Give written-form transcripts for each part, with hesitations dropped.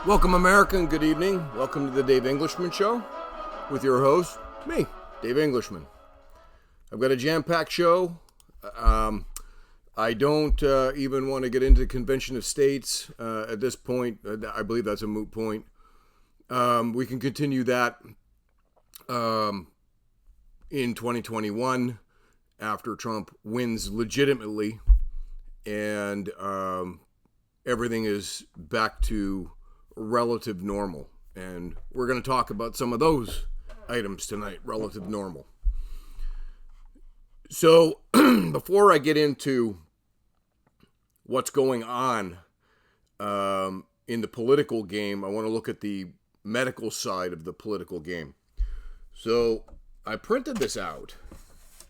Welcome, America, and good evening. Welcome to the Dave Englishman Show with your host, me, Dave Englishman. I've got a jam-packed show. I don't even want to get into the Convention of States at this point. I believe that's a moot point. We can continue that in 2021 after Trump wins legitimately and everything is back to relative normal. And we're going to talk about some of those items tonight, relative normal. So before I get into what's going on in the political game, I want to look at the medical side of the political game. So I printed this out,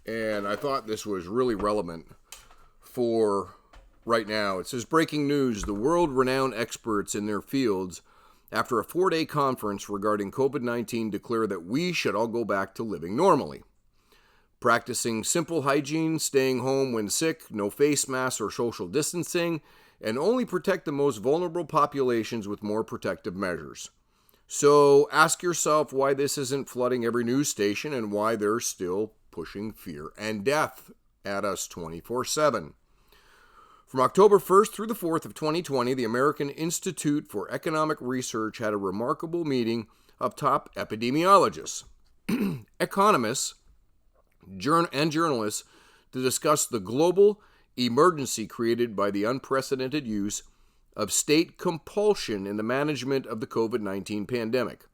and I thought this was really relevant for right now. It says, breaking news, the world-renowned experts in their fields after a 4-day conference regarding COVID-19 declare that we should all go back to living normally. Practicing simple hygiene, staying home when sick, no face masks or social distancing, and only protect the most vulnerable populations with more protective measures. So ask yourself why this isn't flooding every news station and why they're still pushing fear and death at us 24/7. From October 1st through the 4th of 2020, the American Institute for Economic Research had a remarkable meeting of top epidemiologists, economists, and journalists to discuss the global emergency created by the unprecedented use of state compulsion in the management of the COVID-19 pandemic.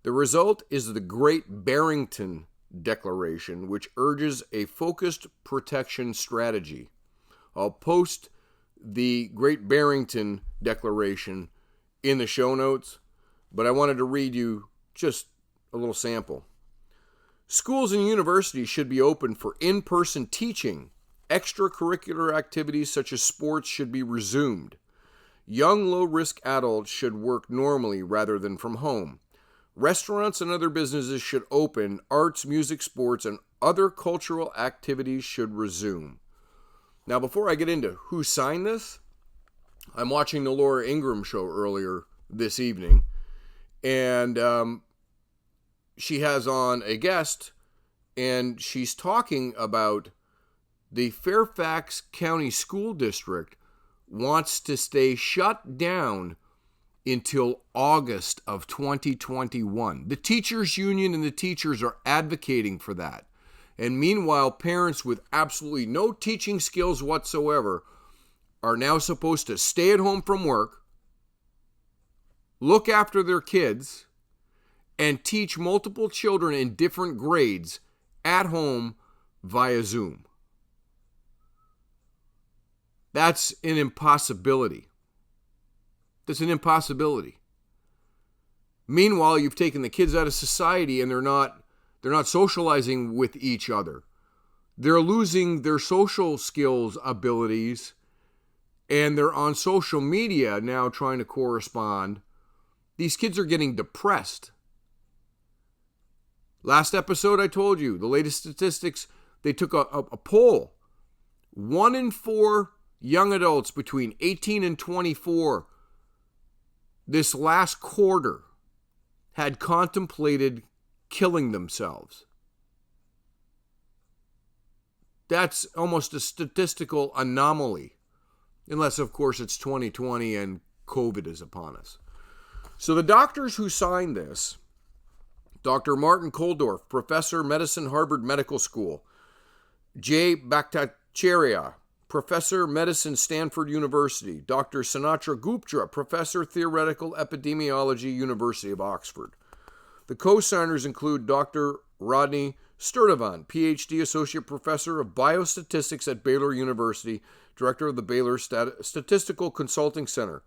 The result is the Great Barrington Declaration, which urges a focused protection strategy. I'll post the Great Barrington Declaration in the show notes, but I wanted to read you just a little sample. Schools and universities should be open for in-person teaching. Extracurricular activities such as sports should be resumed. Young, low-risk adults should work normally rather than from home. Restaurants and other businesses should open. Arts, music, sports, and other cultural activities should resume. Now, before I get into who signed this, I'm watching the Laura Ingraham show earlier this evening, and she has on a guest, and she's talking about the Fairfax County School District wants to stay shut down until August of 2021. The teachers union and the teachers are advocating for that. And meanwhile, parents with absolutely no teaching skills whatsoever are now supposed to stay at home from work, look after their kids, and teach multiple children in different grades at home via Zoom. That's an impossibility. That's an impossibility. Meanwhile, you've taken the kids out of society and they're not socializing with each other. They're losing their social skills abilities, and they're on social media now trying to correspond. These kids are getting depressed. Last episode I told you, the latest statistics, they took a poll. 1 in 4 young adults between 18 and 24 this last quarter had contemplated killing themselves. That's almost a statistical anomaly, unless, of course, it's 2020 and COVID is upon us. So the doctors who signed this, Dr. Martin Koldorf, Professor of Medicine, Harvard Medical School, Jay Bhattacharya, Professor of Medicine, Stanford University, Dr. Sanatra Gupta, Professor Theoretical Epidemiology, University of Oxford. The co-signers include Dr. Rodney Sturdivant, PhD Associate Professor of Biostatistics at Baylor University, Director of the Baylor Statistical Consulting Center.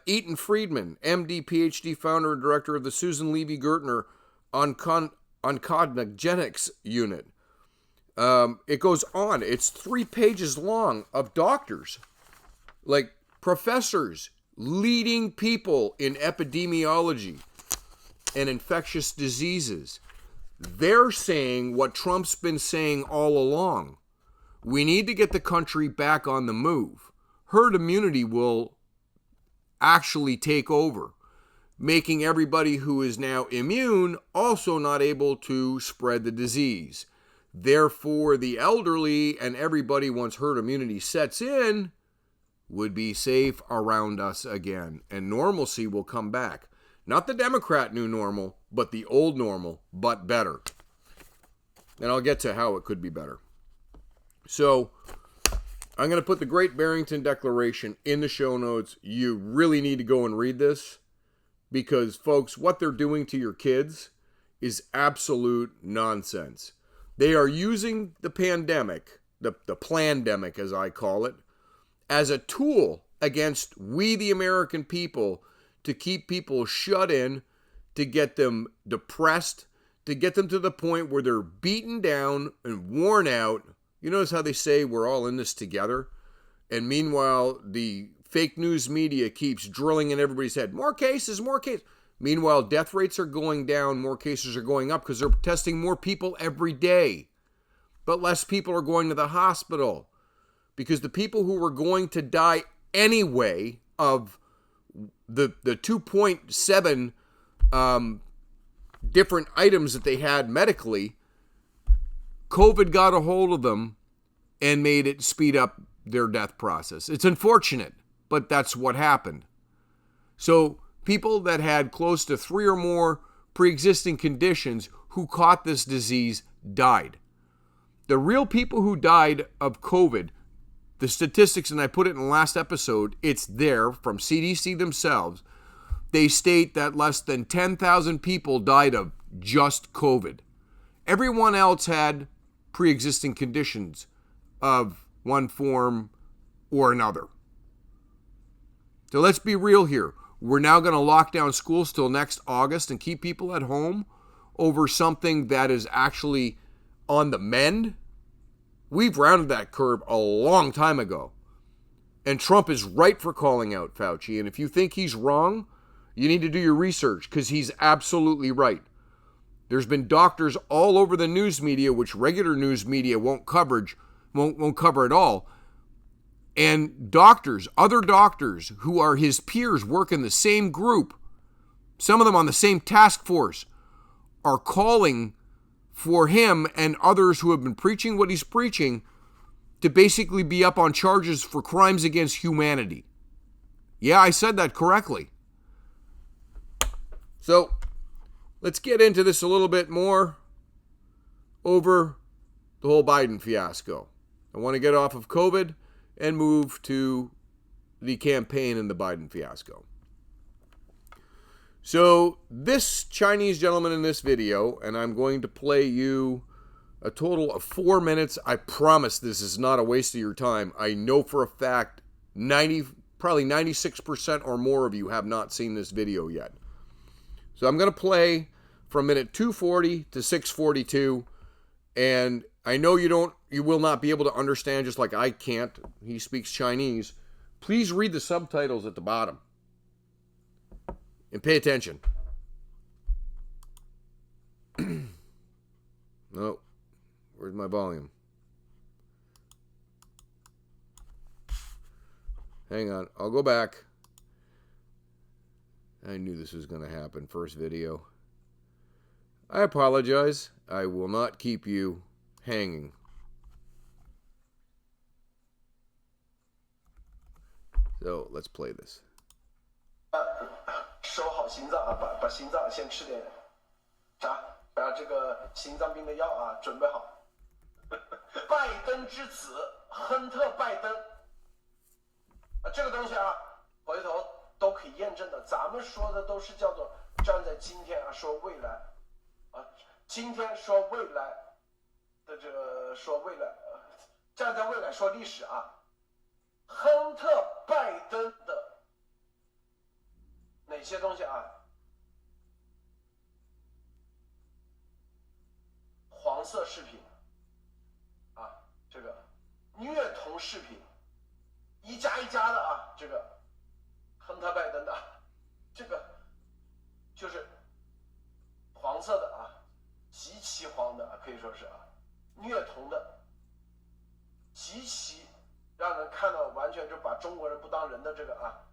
Eaton Friedman, MD, PhD, Founder and Director of the Susan Levy Gertner Oncogenetics Unit. It goes on. It's 3 pages long of doctors, like professors, leading people in epidemiology and infectious diseases. They're saying what Trump's been saying all along. We need to get the country back on the move. Herd immunity will actually take over, making everybody who is now immune also not able to spread the disease. Therefore, the elderly and everybody, once herd immunity sets in, would be safe around us again, and normalcy will come back. Not the Democrat new normal, but the old normal, but better. And I'll get to how it could be better. So, I'm going to put the Great Barrington Declaration in the show notes. You really need to go and read this, because, folks, what they're doing to your kids is absolute nonsense. They are using the pandemic, the plandemic as I call it, as a tool against we the American people to keep people shut in, to get them depressed, to get them to the point where they're beaten down and worn out. You notice how they say we're all in this together? And meanwhile, the fake news media keeps drilling in everybody's head. More cases, more cases. Meanwhile, death rates are going down, more cases are going up because they're testing more people every day. But less people are going to the hospital because the people who were going to die anyway of the 2.7 different items that they had medically, COVID got a hold of them and made it speed up their death process. It's unfortunate, but that's what happened. So people that had close to 3 or more pre-existing conditions who caught this disease died. The real people who died of COVID, the statistics, and I put it in the last episode, it's there from CDC themselves. They state that less than 10,000 people died of just COVID. Everyone else had pre-existing conditions of one form or another. So let's be real here. We're now going to lock down schools till next August and keep people at home over something that is actually on the mend. We've rounded that curve a long time ago. And Trump is right for calling out Fauci. And if you think he's wrong, you need to do your research, because he's absolutely right. There's been doctors all over the news media, which regular news media won't cover at all. And doctors, other doctors who are his peers, work in the same group, some of them on the same task force, are calling for him and others who have been preaching what he's preaching to basically be up on charges for crimes against humanity. Yeah, I said that correctly. So, let's get into this a little bit more over the whole Biden fiasco. I want to get off of COVID and move to the campaign and the Biden fiasco. So this Chinese gentleman in this video, and I'm going to play you a total of 4 minutes. I promise this is not a waste of your time. I know for a fact probably 96% or more of you have not seen this video yet. So I'm going to play from minute 240 to 642, and I know you will not be able to understand, just like I can't. He speaks Chinese. Please read the subtitles at the bottom and pay attention. Oh, where's my volume? Hang on, I'll go back. I knew this was going to happen. First video. I apologize. I will not keep you hanging. So let's play this. 收好心脏啊，把心脏先吃点啥？把这个心脏病的药啊准备好。拜登之子亨特·拜登啊，这个东西啊，回头都可以验证的。咱们说的都是叫做站在今天啊说未来啊，今天说未来的这个说未来，站在未来说历史啊。亨特·拜登的哪些东西啊？黄色饰品啊，这个虐童饰品，一家一家的啊，这个亨特·拜登的，这个就是黄色的啊，极其黄的，可以说是啊，虐童的，极其让人看到完全就把中国人不当人的这个啊，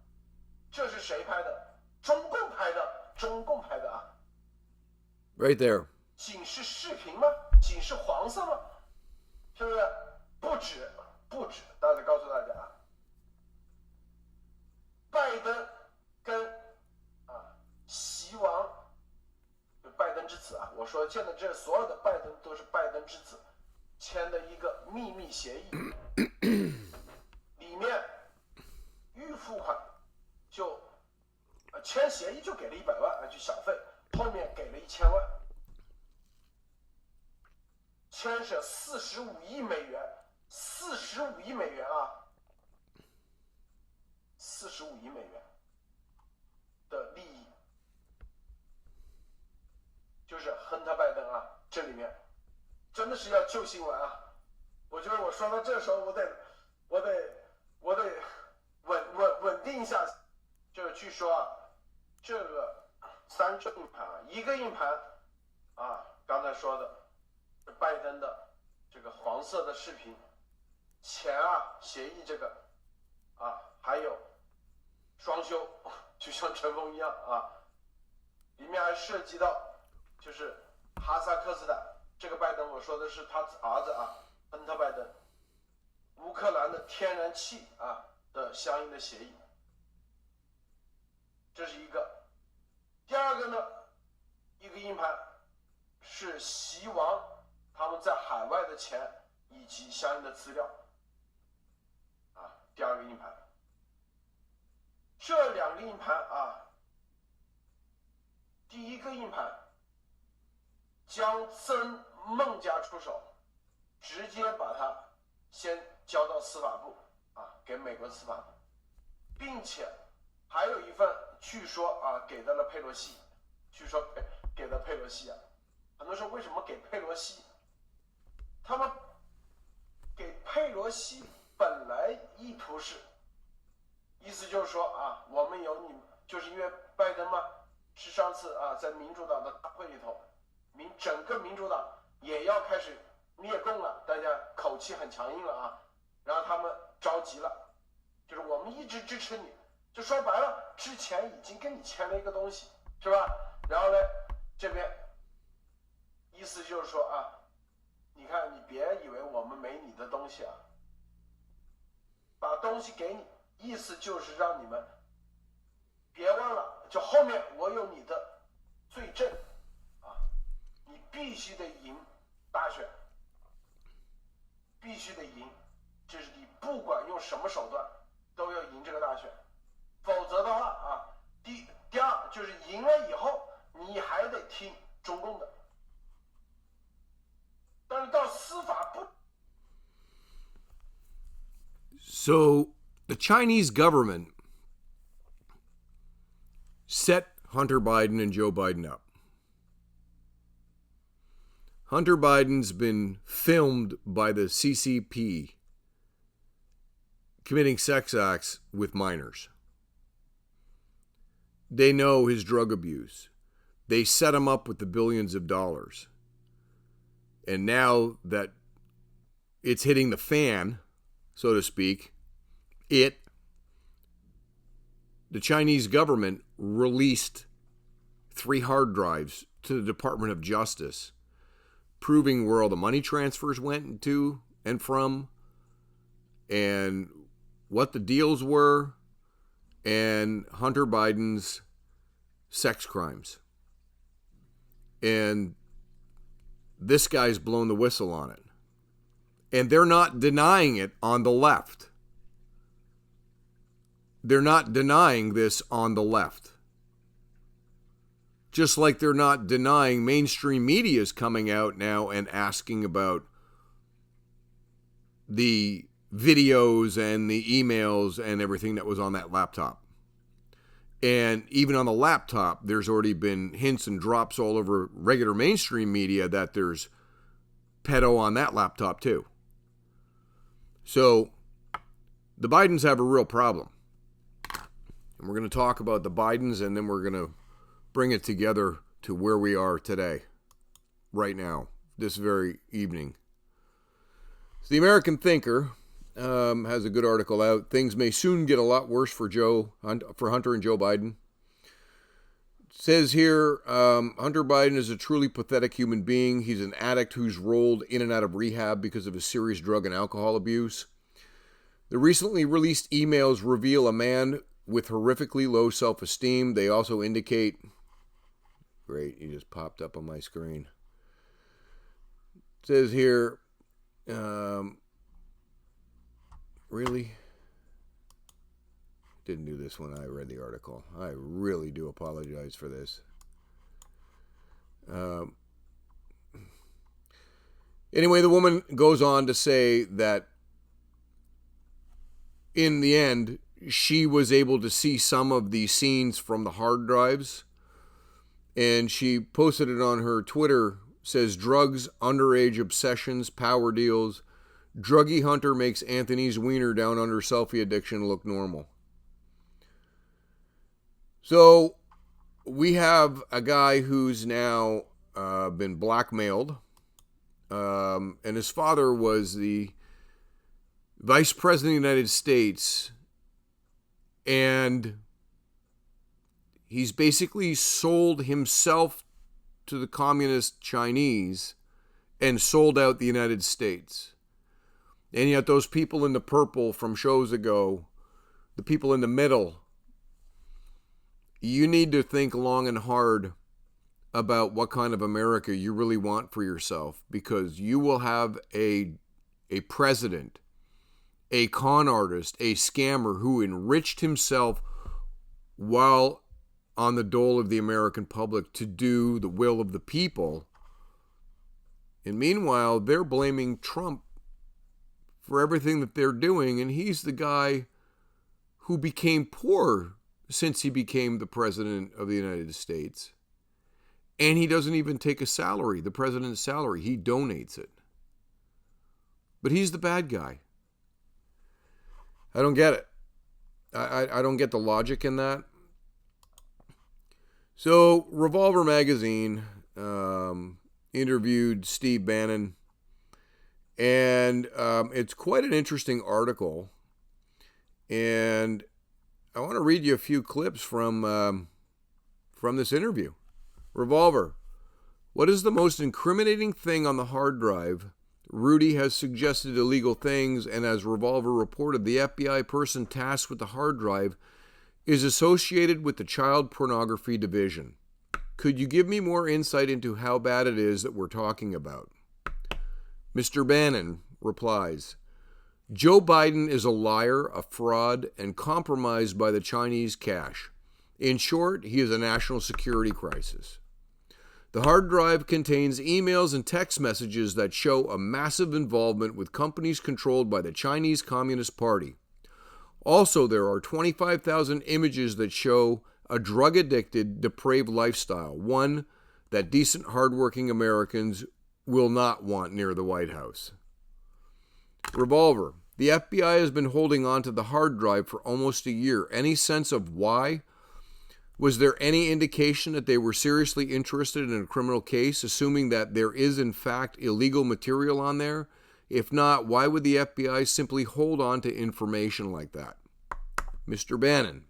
这是谁拍的？中共拍的，中共拍的啊。Right there. 仅是视频吗？仅是黄色吗？是不是？不止，不止。大家告诉大家啊，拜登跟习王，拜登之子啊，我说现在这所有的拜登都是拜登之子签的一个秘密协议，里面预付款就签协议就给了100万就小费，后面给了1000万，牵涉45亿美元，45亿美元啊，45亿美元的利益，就是亨特拜登啊，这里面真的是要救新闻啊！我觉得我说到这时候，我得稳定一下，就是据说啊，这个3个硬盘啊，一个硬盘啊，刚才说的拜登的这个黄色的视频，钱啊协议这个啊，还有双修，就像陈峰一样啊，里面还涉及到就是哈萨克斯坦这个拜登，我说的是他儿子啊，亨特拜登，乌克兰的天然气啊的相应的协议，这是一个。第二个呢，一个硬盘是习王他们在海外的钱以及相应的资料啊，第二个硬盘。这2个硬盘啊，第一个硬盘将曾孟家出手，直接把它先交到司法部啊，给美国司法部，并且还有一份据说啊给到了佩洛西，据说给了佩洛西啊。很多人说为什么给佩洛西？他们给佩洛西本来意图是，意思就是说啊，我们有你，就是因为拜登嘛，是上次啊在民主党的大会里头，整个民主党也要开始灭共了，大家口气很强硬了啊，然后他们着急了，就是我们一直支持你，就说白了，之前已经跟你签了一个东西，是吧？然后呢，这边意思就是说啊，你看你别以为我们没你的东西啊，把东西给你，意思就是让你们别忘了，就后面我有你的罪证啊，你必须得赢大选，必须得赢，这是你不管用什么手段都要赢这个大选，否则的话啊，第二就是赢了以后你还得听中共的，但是到司法部。So the Chinese government set Hunter Biden and Joe Biden up. Hunter Biden's been filmed by the CCP committing sex acts with minors. They know his drug abuse. They set him up with the billions of dollars. And now that it's hitting the fan, so to speak, the Chinese government released 3 hard drives to the Department of Justice, proving where all the money transfers went to and from, and what the deals were, and Hunter Biden's sex crimes. And this guy's blown the whistle on it. And they're not denying it on the left. They're not denying this on the left. Just like they're not denying mainstream media is coming out now and asking about the videos and the emails and everything that was on that laptop. And even on the laptop, there's already been hints and drops all over regular mainstream media that there's pedo on that laptop too. So the Bidens have a real problem. And we're going to talk about the Bidens, and then we're going to bring it together to where we are today, right now, this very evening. So the American thinker, has a good article out. Things may soon get a lot worse for Hunter and Joe Biden. It says here, Hunter Biden is a truly pathetic human being. He's an addict who's rolled in and out of rehab because of his serious drug and alcohol abuse. The recently released emails reveal a man with horrifically low self-esteem. They also indicate... Great, he just popped up on my screen. It says here... Really? Didn't do this when I read the article. I really do apologize for this. Anyway, the woman goes on to say that in the end, she was able to see some of the scenes from the hard drives, and she posted it on her Twitter. Says, drugs, underage obsessions, power deals. Druggy Hunter makes Anthony's wiener down under selfie addiction look normal. So we have a guy who's now been blackmailed, and his father was the Vice President of the United States, and he's basically sold himself to the communist Chinese and sold out the United States. And yet those people in the purple from shows ago, the people in the middle, you need to think long and hard about what kind of America you really want for yourself, because you will have a president, a con artist, a scammer who enriched himself while on the dole of the American public to do the will of the people. And meanwhile, they're blaming Trump for everything that they're doing, and he's the guy who became poor since he became the president of the United States. And he doesn't even take a salary, the president's salary. He donates it. But he's the bad guy. I don't get it. I don't get the logic in that. So, Revolver Magazine interviewed Steve Bannon, and it's quite an interesting article. And I want to read you a few clips from this interview. Revolver, what is the most incriminating thing on the hard drive? Rudy has suggested illegal things, and as Revolver reported, the FBI person tasked with the hard drive is associated with the Child Pornography Division. Could you give me more insight into how bad it is that we're talking about? Mr. Bannon replies, Joe Biden is a liar, a fraud, and compromised by the Chinese cash. In short, he is a national security crisis. The hard drive contains emails and text messages that show a massive involvement with companies controlled by the Chinese Communist Party. Also, there are 25,000 images that show a drug-addicted, depraved lifestyle, one that decent, hardworking Americans will not want near the White House. Revolver, the FBI has been holding on to the hard drive for almost a year. Any sense of why? Was there any indication that they were seriously interested in a criminal case, assuming that there is in fact illegal material on there? If not, why would the FBI simply hold on to information like that? Mr. Bannon,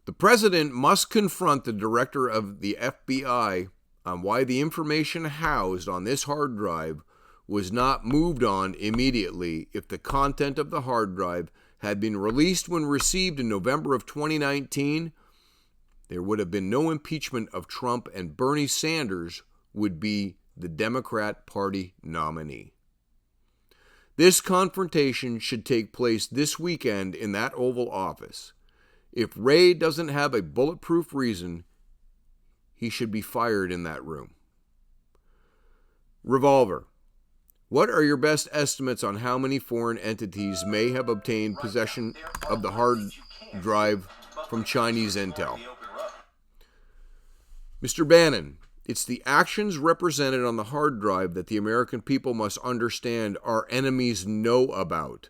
the president must confront the director of the FBI on why the information housed on this hard drive was not moved on immediately if the content of the hard drive had been released when received in November of 2019. There would have been no impeachment of Trump, and Bernie Sanders would be the Democrat Party nominee. This confrontation should take place this weekend in that Oval Office. If Ray doesn't have a bulletproof reason, he should be fired in that room. Revolver, what are your best estimates on how many foreign entities may have obtained possession of the hard drive from Chinese intel? Mr. Bannon, it's the actions represented on the hard drive that the American people must understand our enemies know about.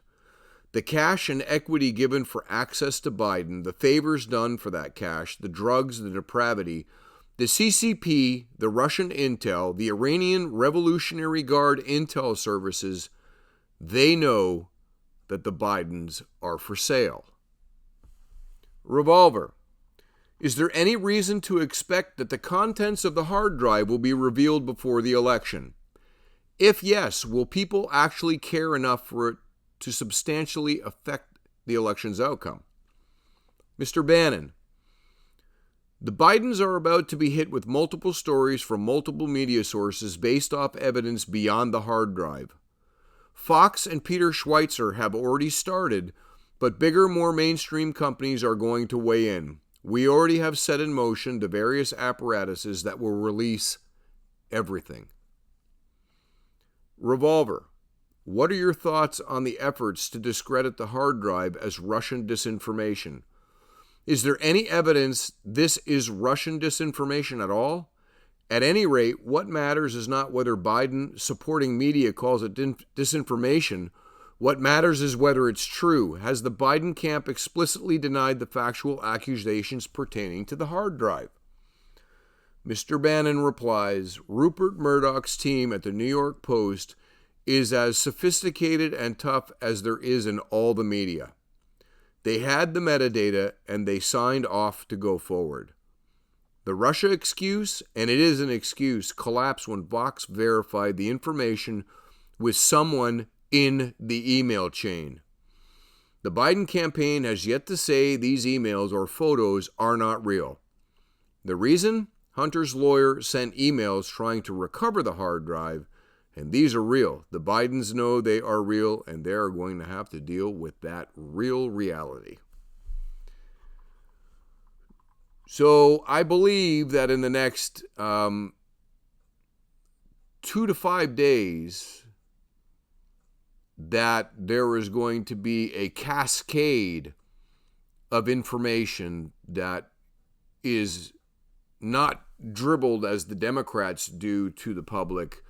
The cash and equity given for access to Biden, the favors done for that cash, the drugs, the depravity, the CCP, the Russian intel, the Iranian Revolutionary Guard intel services, They know that the Bidens are for sale. Revolver. Is there any reason to expect that the contents of the hard drive will be revealed before the election? If yes, will people actually care enough for it to substantially affect the election's outcome? Mr. Bannon. The Bidens are about to be hit with multiple stories from multiple media sources based off evidence beyond the hard drive. Fox and Peter Schweitzer have already started, but bigger, more mainstream companies are going to weigh in. We already have set in motion the various apparatuses that will release everything. Revolver. What are your thoughts on the efforts to discredit the hard drive as Russian disinformation? Is there any evidence this is Russian disinformation at all? At any rate, what matters is not whether Biden supporting media calls it disinformation. What matters is whether it's true. Has the Biden camp explicitly denied the factual accusations pertaining to the hard drive? Mr. Bannon replies, Rupert Murdoch's team at the New York Post is as sophisticated and tough as there is in all the media. They had the metadata and they signed off to go forward. The Russia excuse, and it is an excuse, collapsed when Vox verified the information with someone in the email chain. The Biden campaign has yet to say these emails or photos are not real. The reason? Hunter's lawyer sent emails trying to recover the hard drive, and these are real. The Bidens know they are real, and they are going to have to deal with that real reality. So I believe that in the next 2 to 5 days, that there is going to be a cascade of information that is not dribbled as the Democrats do to the public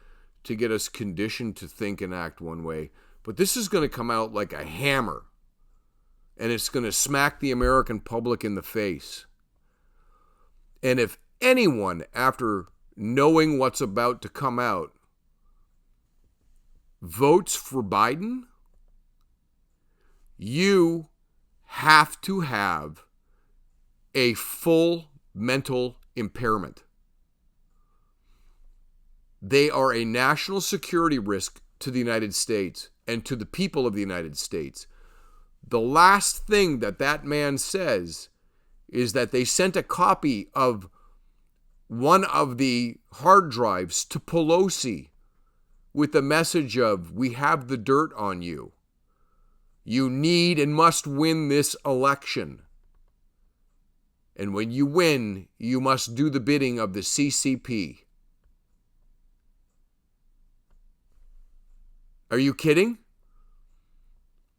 to get us conditioned to think and act one way. But this is going to come out like a hammer, and it's going to smack the American public in the face. And if anyone, after knowing what's about to come out, votes for Biden, you have to have a full mental impairment. They are a national security risk to the United States and to the people of the United States. The last thing that man says is that they sent a copy of one of the hard drives to Pelosi with the message of, we have the dirt on you. You need and must win this election. And when you win, you must do the bidding of the CCP. Are you kidding?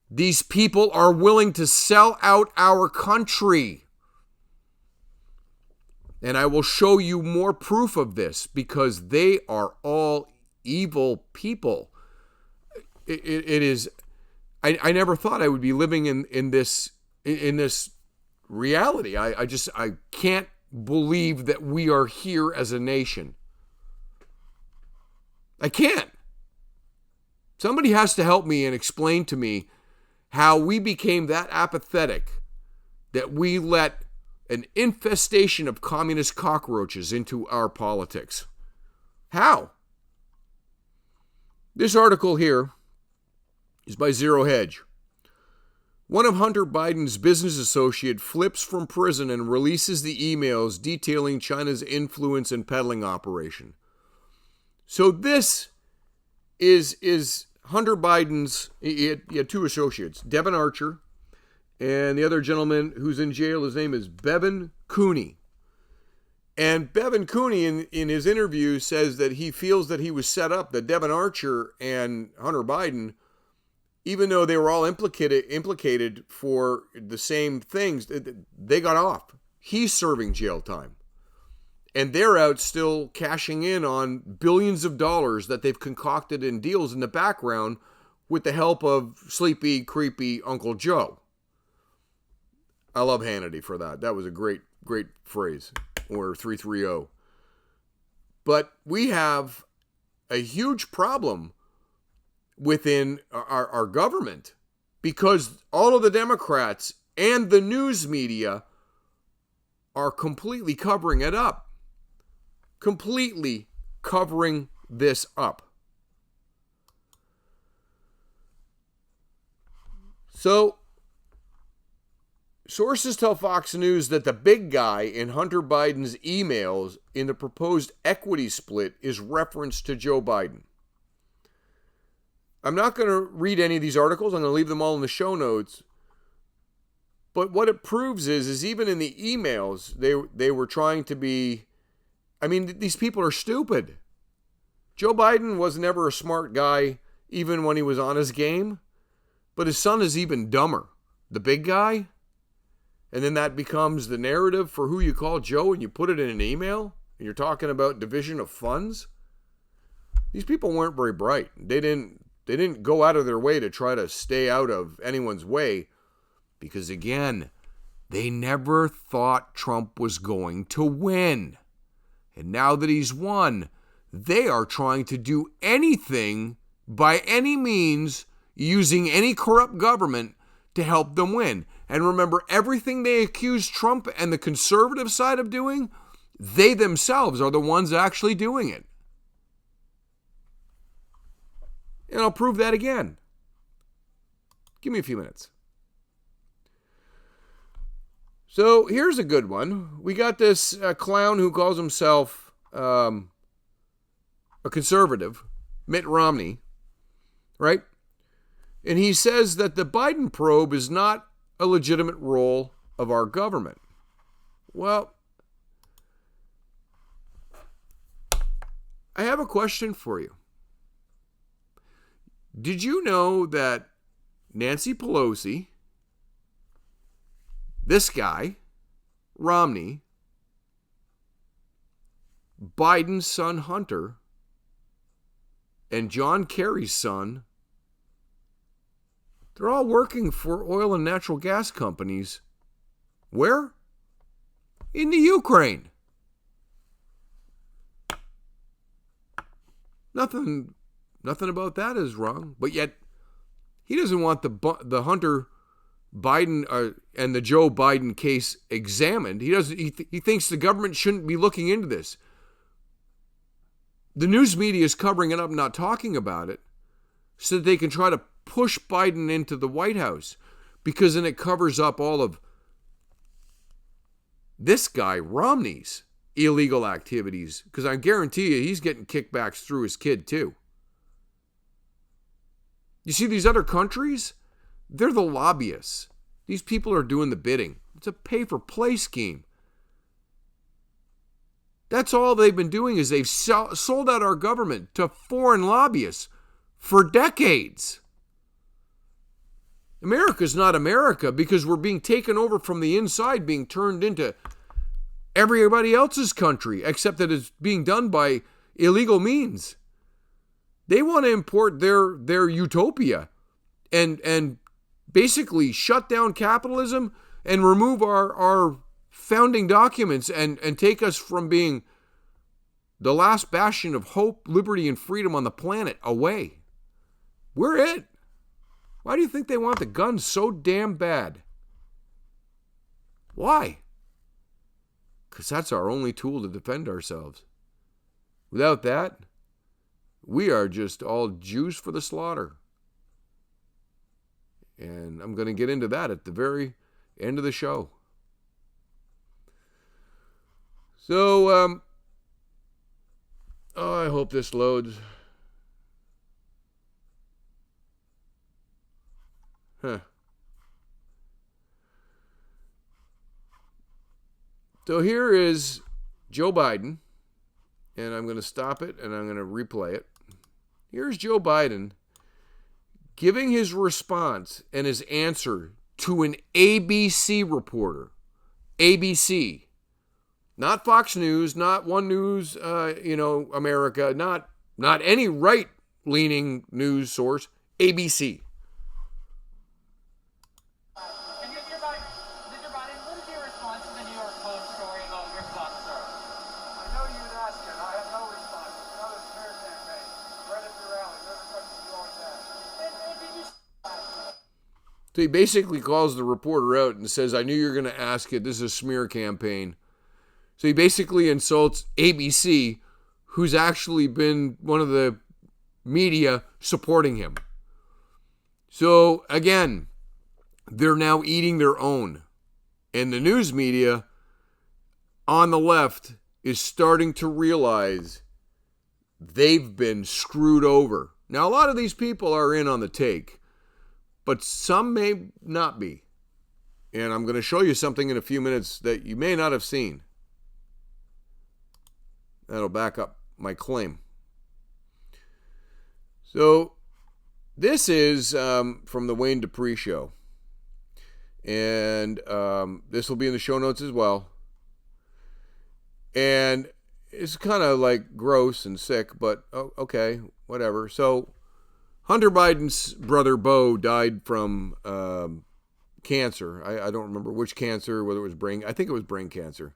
These people are willing to sell out our country. And I will show you more proof of this because they are all evil people. It is. I never thought I would be living in this reality. I can't believe that we are here as a nation. I can't. Somebody has to help me and explain to me how we became that apathetic that we let an infestation of communist cockroaches into our politics. How? This article here is by Zero Hedge. One of Hunter Biden's business associates flips from prison and releases the emails detailing China's influence and peddling operation. So this is Hunter Biden's, he had two associates, Devin Archer, and the other gentleman who's in jail, his name is Bevan Cooney. And Bevan Cooney, in his interview, says that he feels that he was set up, that Devin Archer and Hunter Biden, even though they were all implicated for the same things, they got off. He's serving jail time. And they're out still cashing in on billions of dollars that they've concocted in deals in the background with the help of sleepy, creepy Uncle Joe. I love Hannity for that. That was a great phrase. Or 330. But we have a huge problem within our government, because all of the Democrats and the news media are completely covering it up. Completely covering this up. So, sources tell Fox News that the big guy in Hunter Biden's emails in the proposed equity split is reference to Joe Biden. I'm not going to read any of these articles. I'm going to leave them all in the show notes. But what it proves is even in the emails, they were trying to be... I mean, these people are stupid. Joe Biden was never a smart guy, even when he was on his game. But his son is even dumber. The big guy. And then that becomes the narrative for who you call Joe, and you put it in an email, and you're talking about division of funds. These people weren't very bright. They didn't go out of their way to try to stay out of anyone's way, because again, they never thought Trump was going to win. And now that he's won, they are trying to do anything by any means, using any corrupt government to help them win. And remember, everything they accuse Trump and the conservative side of doing, they themselves are the ones actually doing it. And I'll prove that again. Give me a few minutes. So here's a good one. We got this clown who calls himself a conservative, Mitt Romney, right? And he says that the Biden probe is not a legitimate role of our government. Well, I have a question for you. Did you know that Nancy Pelosi, this guy, Romney, Biden's son Hunter, and John Kerry's son, they're all working for oil and natural gas companies. Where? In the Ukraine. Nothing about that is wrong. But yet, he doesn't want the Hunter Biden and the Joe Biden case examined. He thinks the government shouldn't be looking into this. The news media is covering it up, not talking about it, so that they can try to push Biden into the White House, because then it covers up all of this guy, Romney's, illegal activities. Because I guarantee you, he's getting kickbacks through his kid, too. You see, these other countries, they're the lobbyists. These people are doing the bidding. It's a pay-for-play scheme. That's all they've been doing, is they've sold out our government to foreign lobbyists for decades. America's not America because we're being taken over from the inside, being turned into everybody else's country, except that it's being done by illegal means. They want to import their utopia and basically shut down capitalism and remove our founding documents and take us from being the last bastion of hope, liberty, and freedom on the planet away. We're it. Why do you think they want the guns so damn bad? Why? Because that's our only tool to defend ourselves. Without that, we are just all Jews for the slaughter. And I'm going to get into that at the very end of the show. So, I hope this loads. So here is Joe Biden, and I'm going to stop it and I'm going to replay it. Here's Joe Biden giving his response and his answer to an ABC reporter. ABC. Not Fox News, not One News, America, not any right-leaning news source. ABC. And Mr. Biden, what is your response to the New York Post story about your son, sir? I know you'd ask it. I have no response. It's another smear campaign. Right up your alley. Those are questions you always ask. So he basically calls the reporter out and says, I knew you were going to ask it. This is a smear campaign. So he basically insults ABC, who's actually been one of the media supporting him. So again, they're now eating their own. And the news media on the left is starting to realize they've been screwed over. Now, a lot of these people are in on the take, but some may not be. And I'm going to show you something in a few minutes that you may not have seen. That'll back up my claim. So, this is from the Wayne Dupree Show. And this will be in the show notes as well. And it's kind of like gross and sick, but okay, whatever. So, Hunter Biden's brother Beau died from cancer. I don't remember which cancer, whether it was brain. I think it was brain cancer.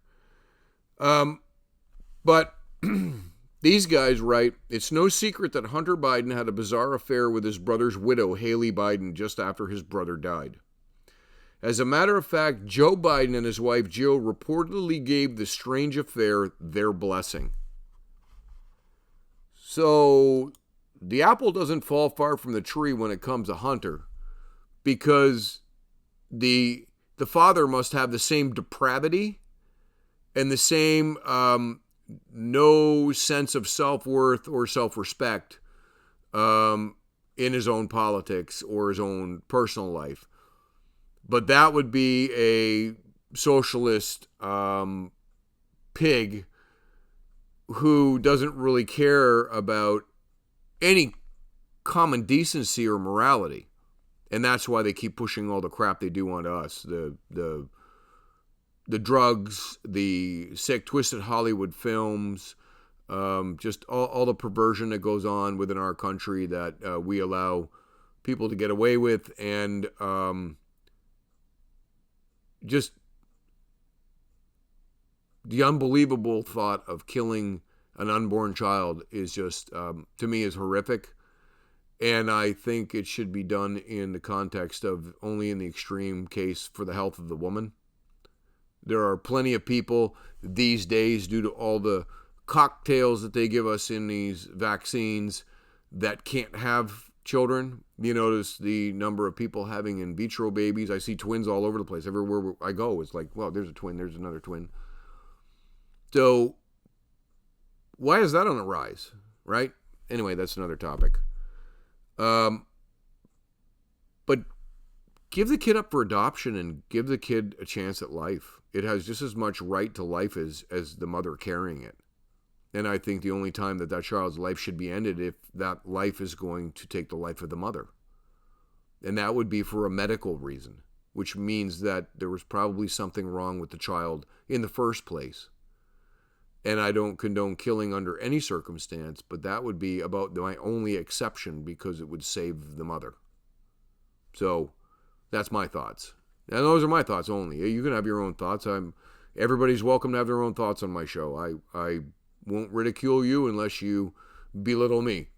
But these guys write, it's no secret that Hunter Biden had a bizarre affair with his brother's widow, Haley Biden, just after his brother died. As a matter of fact, Joe Biden and his wife Jill reportedly gave the strange affair their blessing. So the apple doesn't fall far from the tree when it comes to Hunter, because the father must have the same depravity and the same no sense of self-worth or self-respect in his own politics or his own personal life. But that would be a socialist pig who doesn't really care about any common decency or morality. And that's why they keep pushing all the crap they do onto us. The drugs, the sick, twisted Hollywood films, just all the perversion that goes on within our country that we allow people to get away with. And just the unbelievable thought of killing an unborn child is just, to me, is horrific. And I think it should be done in the context of only in the extreme case for the health of the woman. There are plenty of people these days, due to all the cocktails that they give us in these vaccines, that can't have children. You notice the number of people having in vitro babies. I see twins all over the place. Everywhere I go, it's like, well, there's a twin, there's another twin. So why is that on the rise, right? Anyway, that's another topic. But give the kid up for adoption and give the kid a chance at life. It has just as much right to life as the mother carrying it. And I think the only time that child's life should be ended if that life is going to take the life of the mother. And that would be for a medical reason, which means that there was probably something wrong with the child in the first place. And I don't condone killing under any circumstance, but that would be about my only exception because it would save the mother. So that's my thoughts. And those are my thoughts only. You can have your own thoughts. Everybody's welcome to have their own thoughts on my show. I won't ridicule you unless you belittle me.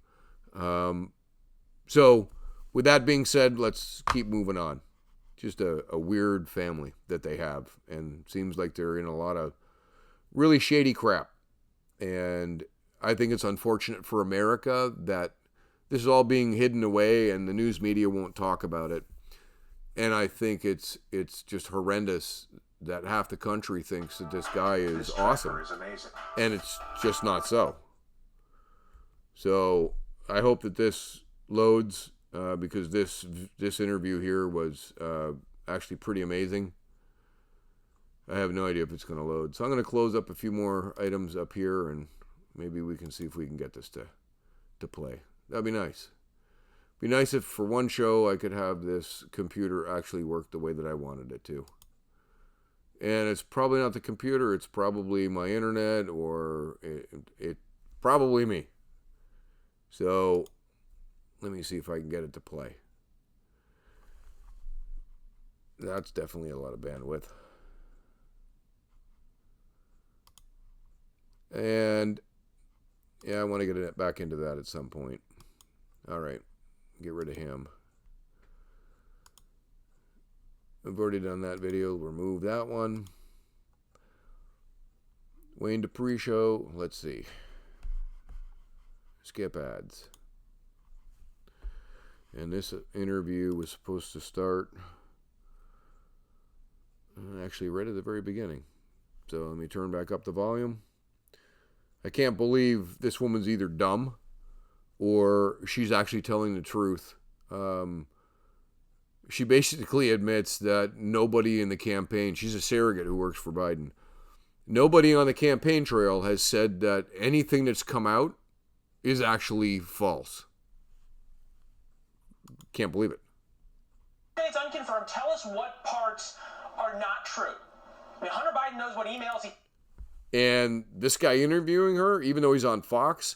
So with that being said, let's keep moving on. Just a weird family that they have, and seems like they're in a lot of really shady crap. And I think it's unfortunate for America that this is all being hidden away and the news media won't talk about it. And I think it's just horrendous that half the country thinks that this guy is awesome. And it's just not so. So I hope that this loads, because this interview here was actually pretty amazing. I have no idea if it's going to load. So I'm going to close up a few more items up here, and maybe we can see if we can get this to play. That'd be nice. Be nice if for one show I could have this computer actually work the way that I wanted it to. And it's probably not the computer. It's probably my internet, or it probably me. So let me see if I can get it to play. That's definitely a lot of bandwidth. And yeah, I want to get it back into that at some point. All right, get rid of him. I've already done that video. Remove that one. Wayne Dupree show. Let's see. Skip ads. And this interview was supposed to start actually right at the very beginning. So let me turn back up the volume. I can't believe this woman's either dumb or she's actually telling the truth. She basically admits that nobody in the campaign, she's a surrogate who works for Biden, nobody on the campaign trail has said that anything that's come out is actually false. Can't believe it. It's unconfirmed. Tell us what parts are not true. I mean, Hunter Biden knows what emails he... And this guy interviewing her, even though he's on Fox,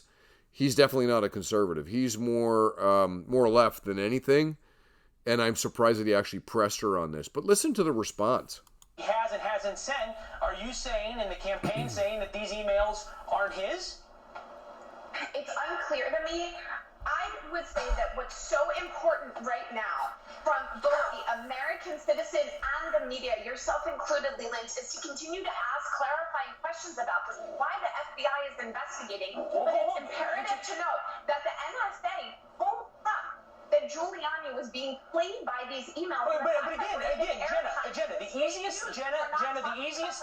he's definitely not a conservative. He's more left than anything. And I'm surprised that he actually pressed her on this. But listen to the response. He has and hasn't sent. Are you saying, in the campaign, saying that these emails aren't his? It's unclear to me. I would say that what's so important right now from both the American citizen and the media, yourself included, Leland, is to continue to ask clarifying questions about this. Why the FBI is investigating. But it's imperative to note that the NSA told them that Giuliani was being played by these emails. But again, Jenna, the easiest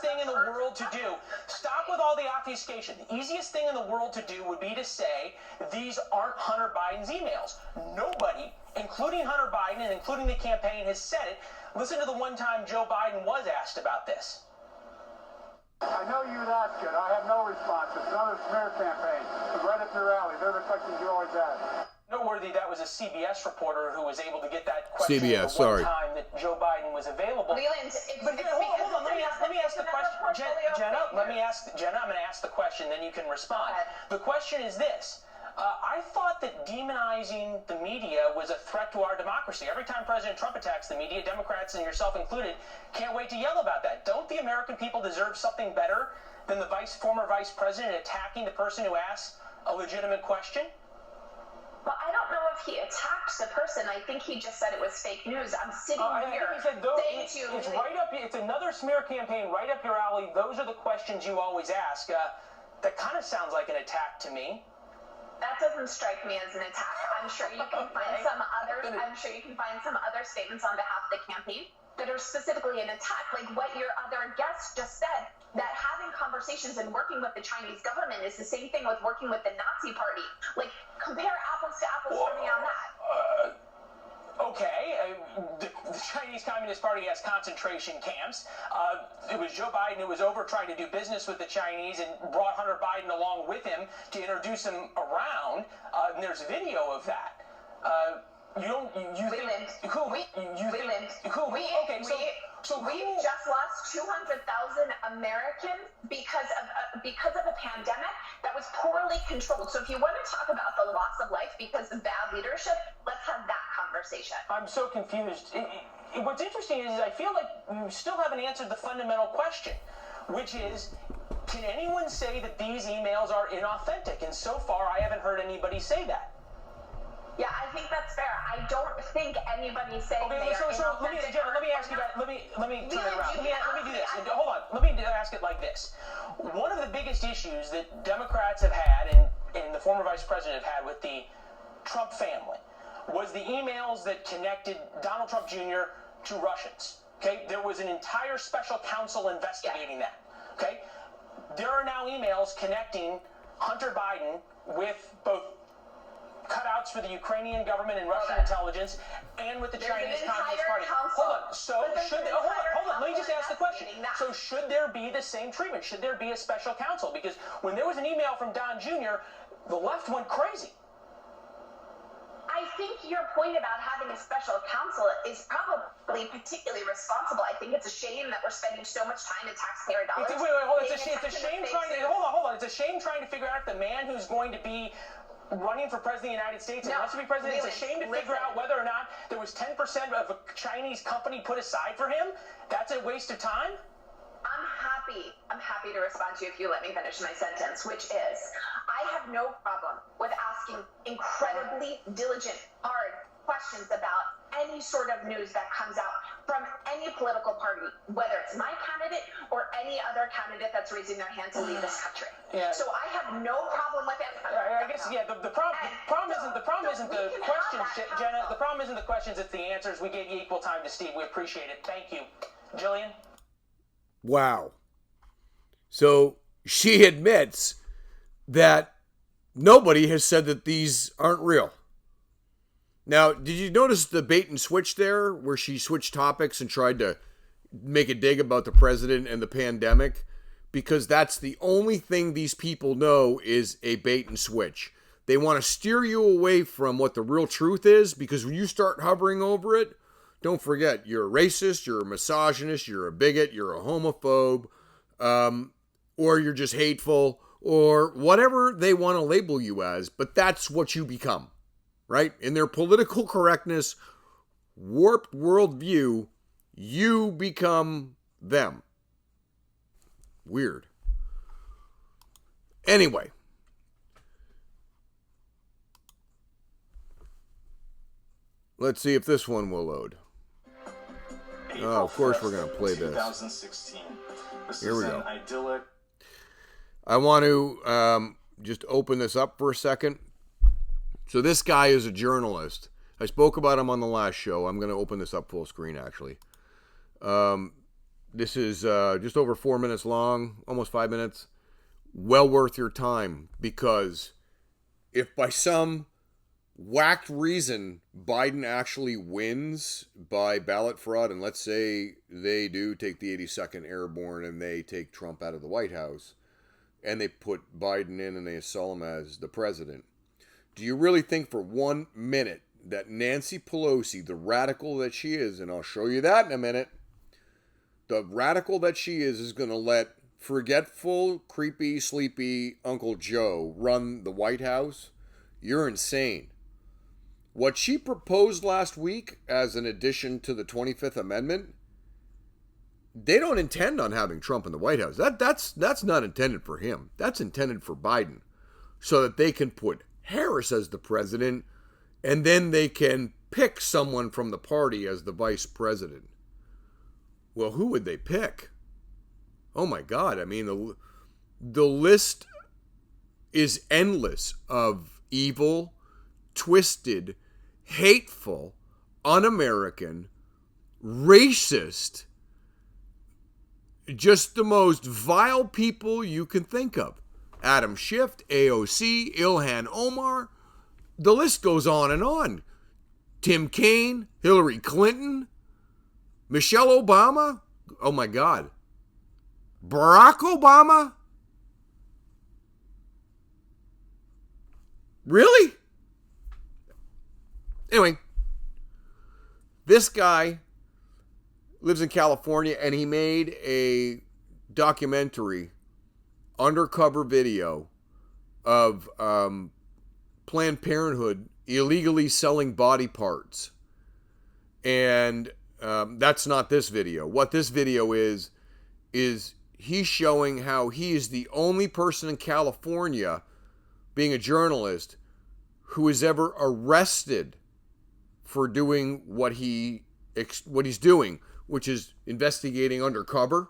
thing in the world to do, stop with all the obfuscation. The easiest thing in the world to do would be to say these aren't Hunter Biden's emails. Nobody, including Hunter Biden and including the campaign, has said it. Listen to the one time Joe Biden was asked about this. I know you'd ask it. I have no response. It's another smear campaign. It's right up your alley. They're the questions you always ask. Noteworthy, that was a CBS reporter who was able to get that question CBS, the one sorry. time that Joe Biden was available. Leland, But hold on, let me ask the question. Jenna, I'm going to ask the question, then you can respond. The question is this. I thought that demonizing the media was a threat to our democracy. Every time President Trump attacks the media, Democrats and yourself included, can't wait to yell about that. Don't the American people deserve something better than the former vice president attacking the person who asks a legitimate question? Well, I don't know if he attacked the person. I think he just said it was fake news. I'm sitting here saying to you... It's right up. It's another smear campaign right up your alley. Those are the questions you always ask. That kind of sounds like an attack to me. That doesn't strike me as an attack. I'm sure you can find some other. I'm sure you can find some other statements on behalf of the campaign that are specifically an attack, like what your other guest just said. That having conversations and working with the Chinese government is the same thing with working with the Nazi Party. Like, compare apples to apples for me on that. Okay, the Chinese Communist Party has concentration camps. It was Joe Biden who was over trying to do business with the Chinese and brought Hunter Biden along with him to introduce him around. And there's video of that. We just lost 200,000 Americans because of a pandemic that was poorly controlled. So if you want to talk about the loss of life because of bad leadership, let's have that conversation. I'm so confused. What's interesting is I feel like you still haven't answered the fundamental question, which is, can anyone say that these emails are inauthentic? And so far, I haven't heard anybody say that. Yeah, I think that's fair. I don't think anybody's saying they are inauthentic. Let me ask you that. Let me turn it around. Let me do this. Hold on. Let me ask it like this. One of the biggest issues that Democrats have had and the former vice president have had with the Trump family was the emails that connected Donald Trump Jr. to Russians. Okay? There was an entire special counsel investigating that. Okay? There are now emails connecting Hunter Biden with both cutouts for the Ukrainian government and Russian intelligence, and with the Chinese Communist Party. Hold on. So hold on. Let me just ask the question. So should there be the same treatment? Should there be a special counsel? Because when there was an email from Don Jr., the left went crazy. I think your point about having a special counsel is probably particularly responsible. I think it's a shame that we're spending so much time in taxpayer dollars. Hold on. It's a shame trying to figure out if the man who's going to be running for president of the United States and wants to be president, it's a shame to figure out whether or not there was 10% of a Chinese company put aside for him. That's a waste of time. I'm happy to respond to you if you let me finish my sentence, which is, I have no problem with asking incredibly diligent, hard questions about any sort of news that comes out from any political party, whether it's my candidate or any other candidate that's raising their hand to lead this country. Yeah. So I have no problem with it. I guess, yeah, the problem isn't the questions, Jenna. The problem isn't the questions, it's the answers. We gave you equal time to Steve. We appreciate it. Thank you. Jillian? Wow. So she admits that nobody has said that these aren't real. Now, did you notice the bait and switch there where she switched topics and tried to make a dig about the president and the pandemic? Because that's the only thing these people know is a bait and switch. They want to steer you away from what the real truth is, because when you start hovering over it, don't forget, you're a racist, you're a misogynist, you're a bigot, you're a homophobe, or you're just hateful, or whatever they want to label you as, but that's what you become. Right? In their political correctness, warped worldview, you become them. Weird. Anyway. Let's see if this one will load. Oh, of course we're going to play this. 2016. Here we go. Idyllic. I want to just open this up for a second. So this guy is a journalist. I spoke about him on the last show. I'm going to open this up full screen, actually. This is just over 4 minutes long, almost 5 minutes. Well worth your time, because if by some whacked reason Biden actually wins by ballot fraud, and let's say they do take the 82nd Airborne and they take Trump out of the White House, and they put Biden in and they install him as the president, do you really think for 1 minute that Nancy Pelosi, the radical that she is, and I'll show you that in a minute, the radical that she is going to let forgetful, creepy, sleepy Uncle Joe run the White House? You're insane. What she proposed last week as an addition to the 25th Amendment, they don't intend on having Trump in the White House. That's not intended for him. That's intended for Biden, so that they can put Harris as the president, and then they can pick someone from the party as the vice president. Well, who would they pick? Oh my God. I mean, the list is endless of evil, twisted, hateful, un-American, racist, just the most vile people you can think of. Adam Schiff, AOC, Ilhan Omar. The list goes on and on. Tim Kaine, Hillary Clinton, Michelle Obama. Oh my God. Barack Obama? Really? Anyway, this guy lives in California, and he made a documentary, undercover video of Planned Parenthood illegally selling body parts. And that's not this video. What this video is he's showing how he is the only person in California, being a journalist, who is ever arrested for doing what he's doing, which is investigating undercover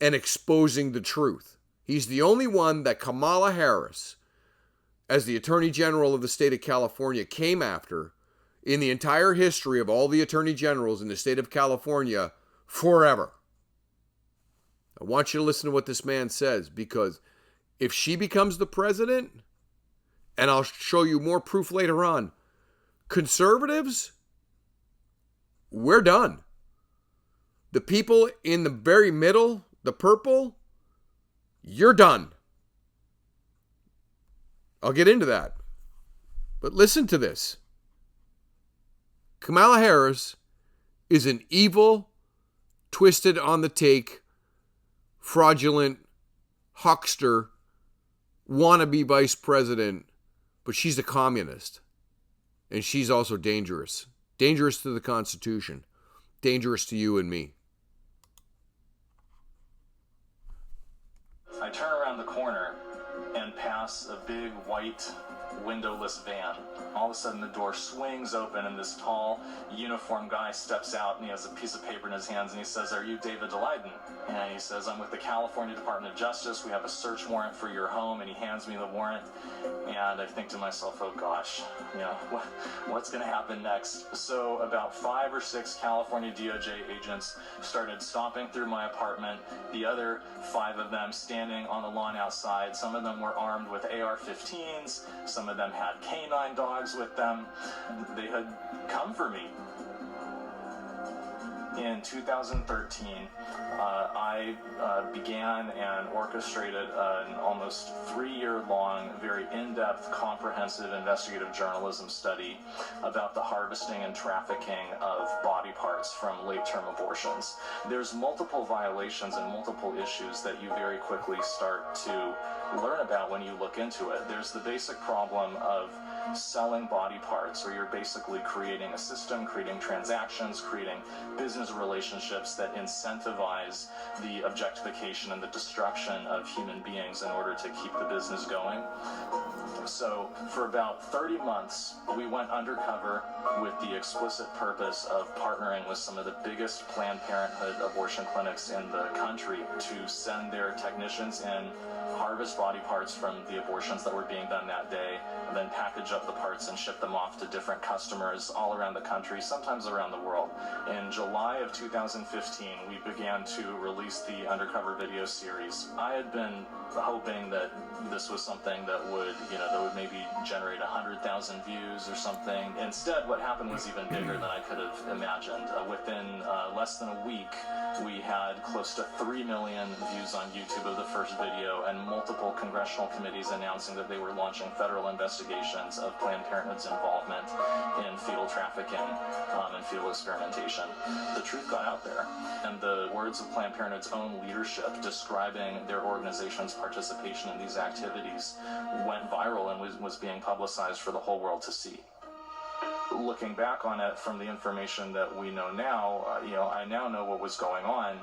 and exposing the truth. He's the only one that Kamala Harris, as the Attorney General of the state of California, came after in the entire history of all the Attorney Generals in the state of California forever. I want you to listen to what this man says, because if she becomes the president, and I'll show you more proof later on, conservatives, we're done. The people in the very middle, the purple, you're done. I'll get into that. But listen to this. Kamala Harris is an evil, twisted on the take, fraudulent, huckster, wannabe vice president, but she's a communist. And she's also dangerous. Dangerous to the Constitution. Dangerous to you and me. I turn around the corner and pass a big white windowless van. All of a sudden the door swings open and this tall, uniformed guy steps out and he has a piece of paper in his hands and he says, "Are you David Daleiden?" And he says, "I'm with the California Department of Justice. We have a search warrant for your home." And he hands me the warrant. And I think to myself, oh gosh, what's going to happen next? So about 5 or 6 California DOJ agents started stomping through my apartment. The other 5 of them standing on the lawn outside. Some of them were armed with AR-15s. Some of them had canine dogs with them. They had come for me. In 2013, I began and orchestrated an almost 3-year-long, very in-depth, comprehensive investigative journalism study about the harvesting and trafficking of body parts from late-term abortions. There's multiple violations and multiple issues that you very quickly start to learn about when you look into it. There's the basic problem of selling body parts, where you're basically creating a system, creating transactions, creating business relationships that incentivize the objectification and the destruction of human beings in order to keep the business going. So for about 30 months, we went undercover with the explicit purpose of partnering with some of the biggest Planned Parenthood abortion clinics in the country to send their technicians in, harvest body parts from the abortions that were being done that day, and then package up the parts and ship them off to different customers all around the country, sometimes around the world. In July of 2015, we began to release the undercover video series. I had been hoping that this was something that would, that would maybe generate 100,000 views or something. Instead, what happened was even bigger than I could have imagined. Within less than a week, we had close to 3 million views on YouTube of the first video, and multiple congressional committees announcing that they were launching federal investigations of Planned Parenthood's involvement in fetal trafficking and fetal experimentation. The truth got out there, and the words of Planned Parenthood's own leadership describing their organization's participation in these activities went viral and was being publicized for the whole world to see. Looking back on it from the information that we know now, I now know what was going on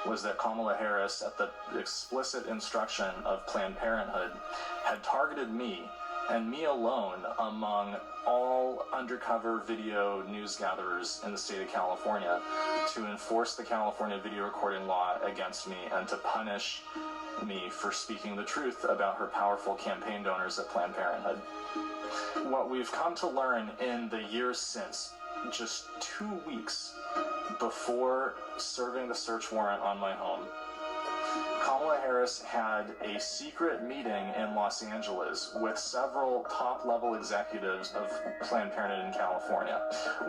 was that Kamala Harris, at the explicit instruction of Planned Parenthood, had targeted me, and me alone, among all undercover video news gatherers in the state of California, to enforce the California video recording law against me and to punish me for speaking the truth about her powerful campaign donors at Planned Parenthood. What we've come to learn in the years since, just 2 weeks before serving the search warrant on my home, Kamala Harris had a secret meeting in Los Angeles with several top-level executives of Planned Parenthood in California.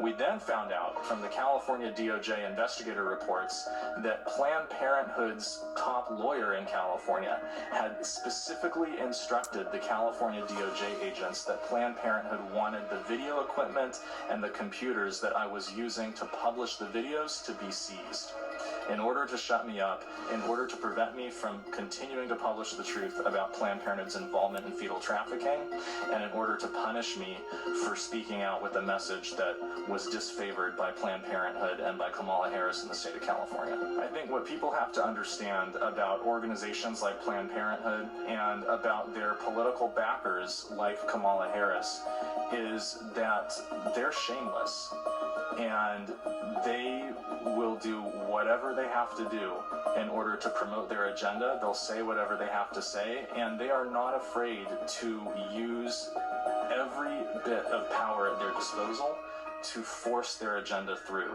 We then found out from the California DOJ investigator reports that Planned Parenthood's top lawyer in California had specifically instructed the California DOJ agents that Planned Parenthood wanted the video equipment and the computers that I was using to publish the videos to be seized, in order to shut me up, in order to prevent me from continuing to publish the truth about Planned Parenthood's involvement in fetal trafficking, and in order to punish me for speaking out with a message that was disfavored by Planned Parenthood and by Kamala Harris in the state of California. I think what people have to understand about organizations like Planned Parenthood and about their political backers like Kamala Harris is that they're shameless, and they will do whatever they have to do in order to promote their agenda. They'll say whatever they have to say, and they are not afraid to use every bit of power at their disposal to force their agenda through.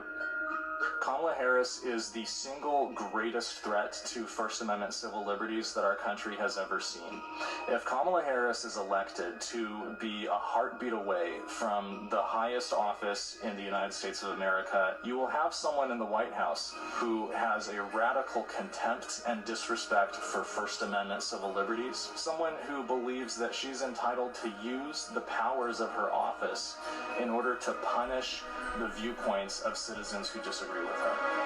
Kamala Harris is the single greatest threat to First Amendment civil liberties that our country has ever seen. If Kamala Harris is elected to be a heartbeat away from the highest office in the United States of America, you will have someone in the White House who has a radical contempt and disrespect for First Amendment civil liberties, someone who believes that she's entitled to use the powers of her office in order to punish the viewpoints of citizens who disagree with her.